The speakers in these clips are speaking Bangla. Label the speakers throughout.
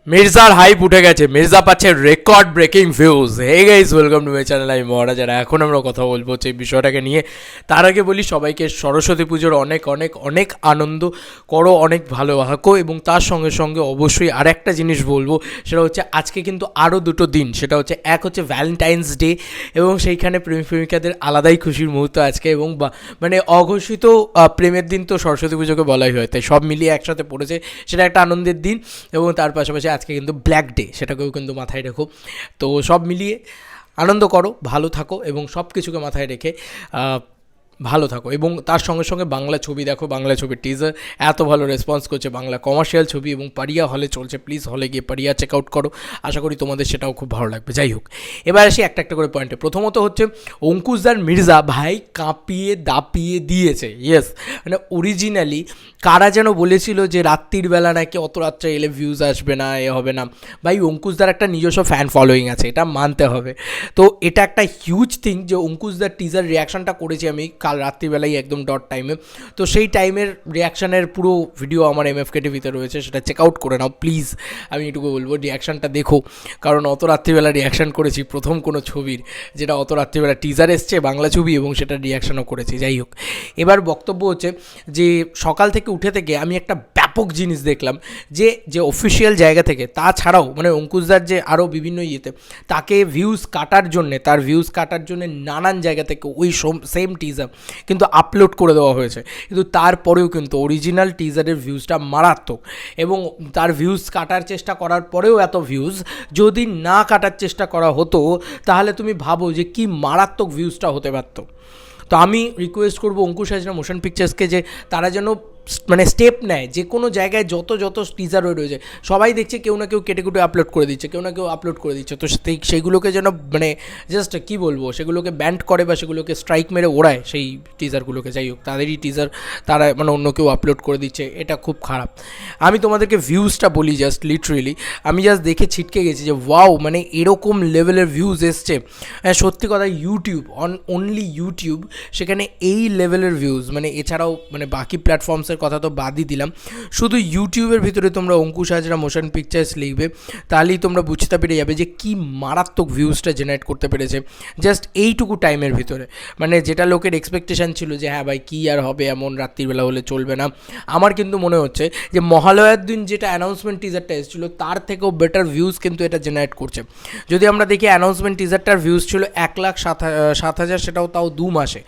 Speaker 1: মির্জার হাইপ উঠে গেছে, মির্জা পাচ্ছে record breaking views. Hey guys, welcome to my channel. আমি মহারাজ, আর এখন আমরা কথা বলবো হচ্ছে এই বিষয়টাকে নিয়ে। তার আগে বলি সবাইকে সরস্বতী পুজোর অনেক অনেক অনেক আনন্দ করো, অনেক ভালো থাকো, এবং তার সঙ্গে সঙ্গে অবশ্যই আর একটা জিনিস বলবো, সেটা হচ্ছে আজকে কিন্তু আরও দুটো দিন। সেটা হচ্ছে এক হচ্ছে ভ্যালেন্টাইন্স ডে, এবং সেইখানে প্রেমিক প্রেমিকাদের আলাদাই খুশির মুহূর্ত আজকে, এবং মানে অঘোষিত প্রেমের দিন তো সরস্বতী পুজোকে বলাই হয়, তাই সব মিলিয়ে একসাথে পড়েছে, সেটা একটা আনন্দের দিন। এবং তার পাশাপাশি আজকে কিন্তু ব্ল্যাক ডে, সেটাকেও কিন্তু মাথায় রেখো। তো সব মিলিয়ে আনন্দ করো, ভালো থাকো, এবং সব কিছুকে মাথায় রেখে ভালো থাকো। এবং তার সঙ্গে সঙ্গে বাংলা ছবি দেখো, বাংলা ছবির টিজার এত ভালো রেসপন্স করছে, বাংলা কমার্শিয়াল ছবি, এবং পারিয়া হলে চলছে। প্লিজ হলে গিয়ে পারিয়া চেক আউট করো, আশা করি তোমাদের সেটাও খুব ভালো লাগবে। যাই হোক, এবার আসি একটা একটা করে পয়েন্টে। প্রথমত হচ্ছে অঙ্কুশদার মির্জা ভাই কাঁপিয়ে দাপিয়ে দিয়েছে। ইয়েস, মানে অরিজিনালি কারা যেন বলেছিল যে রাত্রির বেলা নাকি অত রাত্রে এলে ভিউজ আসবে না, এ হবে না। ভাই অঙ্কুশদার একটা নিজস্ব ফ্যান ফলোয়িং আছে, এটা মানতে হবে। তো এটা একটা হিউজ থিং যে অঙ্কুশদার টিজার রিয়াকশানটা করেছি আমি কাল রাত্রিবেলায় একদম ডট টাইমে। তো সেই টাইমের রিয়াকশানের পুরো ভিডিও আমার MFK টিভিতে রয়েছে, সেটা চেক আউট করে নাও প্লিজ। আমি এটুকু বলবো, রিয়াকশানটা দেখো, কারণ অত রাত্রিবেলা রিয়াকশান করেছি প্রথম কোনো ছবির, যেটা অত রাত্রিবেলা টিজার এসছে বাংলা ছবি, এবং সেটা রিয়াকশানও করেছি। যাই হোক, এবার বক্তব্য হচ্ছে যে সকাল থেকে উঠে থেকে আমি একটা ব্যাপক জিনিস দেখলাম, যে অফিসিয়াল জায়গা থেকে, তাছাড়াও মানে অঙ্কুশদার যে আরও বিভিন্ন ইয়েতে তাকে ভিউজ কাটার জন্যে, তার ভিউজ কাটার জন্যে নানান জায়গা থেকে ওই সেম টিজার কিন্তু আপলোড করে দেওয়া হয়েছে। কিন্তু তারপরেও কিন্তু অরিজিনাল টিজারের ভিউজটা মারাত্মক, এবং তার ভিউজ কাটার চেষ্টা করার পরেও এত ভিউজ। যদি না কাটার চেষ্টা করা হতো তাহলে তুমি ভাবো যে কি মারাত্মক ভিউজটা হতে পারত। তো আমি রিকোয়েস্ট করবো অঙ্কুশ হাজরা মোশন পিকচার্সকে যে তারা যেন মানে স্টেপ নেয়, যে কোনো জায়গায় যত টিজার রয়েছে সবাই দেখছে কেউ না কেউ কেটে কুটে আপলোড করে দিচ্ছে, কেউ না কেউ আপলোড করে দিচ্ছে। তো সেইগুলোকে যেন মানে জাস্ট কী বলবো, সেগুলোকে ব্যান্ড করে বা সেগুলোকে স্ট্রাইক মেরে ওড়ায় সেই টিজারগুলোকে। যাই হোক, তাদেরই টিজার তারা মানে অন্য কেউ আপলোড করে দিচ্ছে, এটা খুব খারাপ। আমি তোমাদেরকে ভিউজটা বলি, জাস্ট লিটারেলি আমি জাস্ট দেখে ছিটকে গেছি যে ওয়াও, মানে এরকম লেভেলের ভিউজ এসছে। সত্যি কথা, ইউটিউব অনলি ইউটিউব, সেখানে এই লেভেলের ভিউজ, মানে এছাড়াও মানে বাকি প্ল্যাটফর্মসের কথা তো বাদই দিলাম, শুধু ইউটিউবের ভিতরে তোমরা অঙ্কুশ হাজরা মোশন পিকচার্স লিখবে, তাহলেই তোমরা বুঝতে পেরে যাবে যে কি মারাত্মক ভিউজটা জেনারেট করতে পেরেছে জাস্ট এইটুকু টাইমের ভিতরে। মানে যেটা লোকের এক্সপেকটেশন ছিল যে হ্যাঁ ভাই কী আর হবে, এমন রাত্রিবেলা হলে চলবে না, আমার কিন্তু মনে হচ্ছে যে মহালয়ার দিন যেটা অ্যানাউন্সমেন্ট টিজারটা এসেছিলো তার থেকেও বেটার ভিউজ কিন্তু এটা জেনারেট করছে। যদি আমরা দেখি অ্যানাউন্সমেন্ট টিজারটার ভিউজ ছিল 1,07,000, সেটাও তাও 2 মাসে,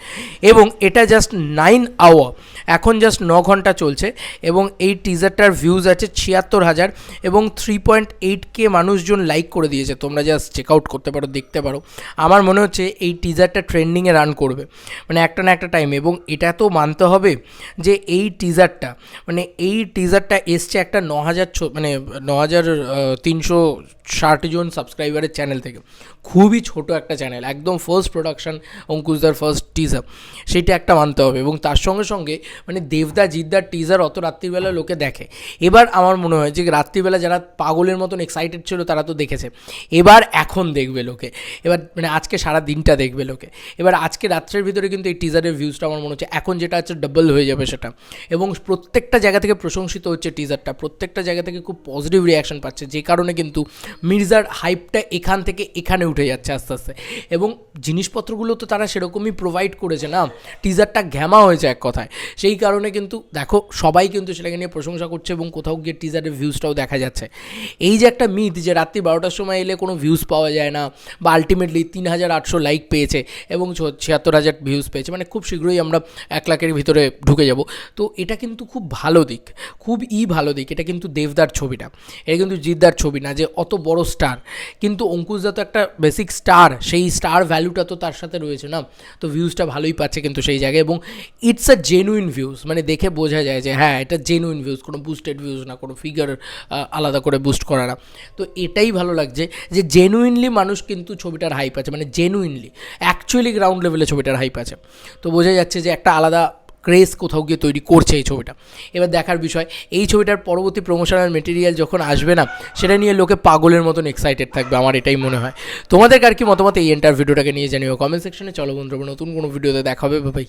Speaker 1: এবং এটা জাস্ট 9 আওয়ার, এখন জাস্ট 9 ঘন্টা চলছে, এবং এই টিজারটার ভিউজ আছে 76,000, এবং 3.8K মানুষজন লাইক করে দিয়েছে। তোমরা জাস্ট চেক আউট করতে পারো, দেখতে পারো। আমার মনে হচ্ছে এই টিজারটা ট্রেন্ডিংয়ে রান করবে মানে একটা না একটা টাইমে। এবং এটা তো মানতে হবে যে এই টিজারটা এসছে একটা 9,360 জন সাবস্ক্রাইবারের চ্যানেল থেকে, খুবই ছোট একটা চ্যানেল, একদম ফার্স্ট প্রোডাকশন, অঙ্কুশদার ফার্স্ট টিজার, সেইটা একটা মানতে হবে। এবং তার সঙ্গে সঙ্গে মানে দেবদা জিদ্দার টিজার অত রাত্রিবেলা লোকে দেখে। এবার আমার মনে হয় যে রাত্রিবেলা যারা পাগলের মতন এক্সাইটেড ছিল তারা তো দেখেছে, এবার এখন দেখবে লোকে, এবার মানে আজকে সারা দিনটা দেখবে লোকে। এবার আজকে রাত্রের ভিতরে কিন্তু এই টিজারের ভিউজটা আমার মনে হচ্ছে এখন যেটা আছে ডাবল হয়ে যাবে সেটা। এবং প্রত্যেকটা জায়গা থেকে প্রশংসিত হচ্ছে টিজারটা, প্রত্যেকটা জায়গা থেকে খুব পজিটিভ রিয়াকশন পাচ্ছে, যে কারণে কিন্তু মির্জার হাইপটা এখান থেকে এখানে উঠে যাচ্ছে আস্তে আস্তে। এবং জিনিসপত্রগুলো তো তারা সেরকমই প্রোভাইড করেছে না, টিজারটা ঘ্যামা হয়েছে এক কথায়, সেই কারণে কিন্তু দেখো সবাই কিন্তু সেটাকে নিয়ে প্রশংসা করছে, এবং কোথাও গিয়ে টিজারের ভিউজটাও দেখা যাচ্ছে। এই যে একটা মিথ যে রাত্রি 12টার সময় এলে কোনো ভিউজ পাওয়া যায় না, বা আলটিমেটলি 3,800 লাইক পেয়েছে এবং 76,000 ভিউজ পেয়েছে, মানে খুব শীঘ্রই আমরা 1 লাখের ভিতরে ঢুকে যাব। তো এটা কিন্তু খুব ভালো দিক, খুবই ভালো দিক। এটা কিন্তু দেবদার ছবিটা, এটা কিন্তু জিদ্দার ছবি না যে অত বড় স্টার, কিন্তু অঙ্কুশদা তো একটা বেসিক স্টার, সেই স্টার ভ্যালুটা তো তার সাথে রয়েছে না, তো ভিউজটা ভালোই পাচ্ছে কিন্তু সেই জায়গায়। এবং ইটস আ জেনুইন ভিউজ, মানে দেখে বোঝা যায় যে হ্যাঁ এটা জেনুইন ভিউজ, কোনো বুস্টেড ভিউজ না, কোনো ফিগার আলাদা করে বুস্ট করা না। তো এটাই ভালো লাগছে যে জেনুইনলি মানুষ কিন্তু ছবিটার হাইপ আছে, মানে জেনুইনলি অ্যাকচুয়ালি গ্রাউন্ড লেভেলে ছবিটার হাইপ আছে। তো বোঝা যাচ্ছে যে একটা আলাদা ক্রেজ কোথাও গিয়ে তৈরি করছে এই ছবিটা। এবার দেখার বিষয়, এই ছবিটার পরবর্তী প্রমোশনাল মেটেরিয়াল যখন আসবে না, সেটা নিয়ে লোকে পাগলের মতন এক্সাইটেড থাকবে, আমার এটাই মনে হয়। তোমাদের কার কি মতামত এই এন্টার ভিডিওটাকে নিয়ে জানিও কমেন্ট সেকশনে। চলো বন্ধুরা, নতুন কোনো ভিডিওতে দেখা হবে, বাই।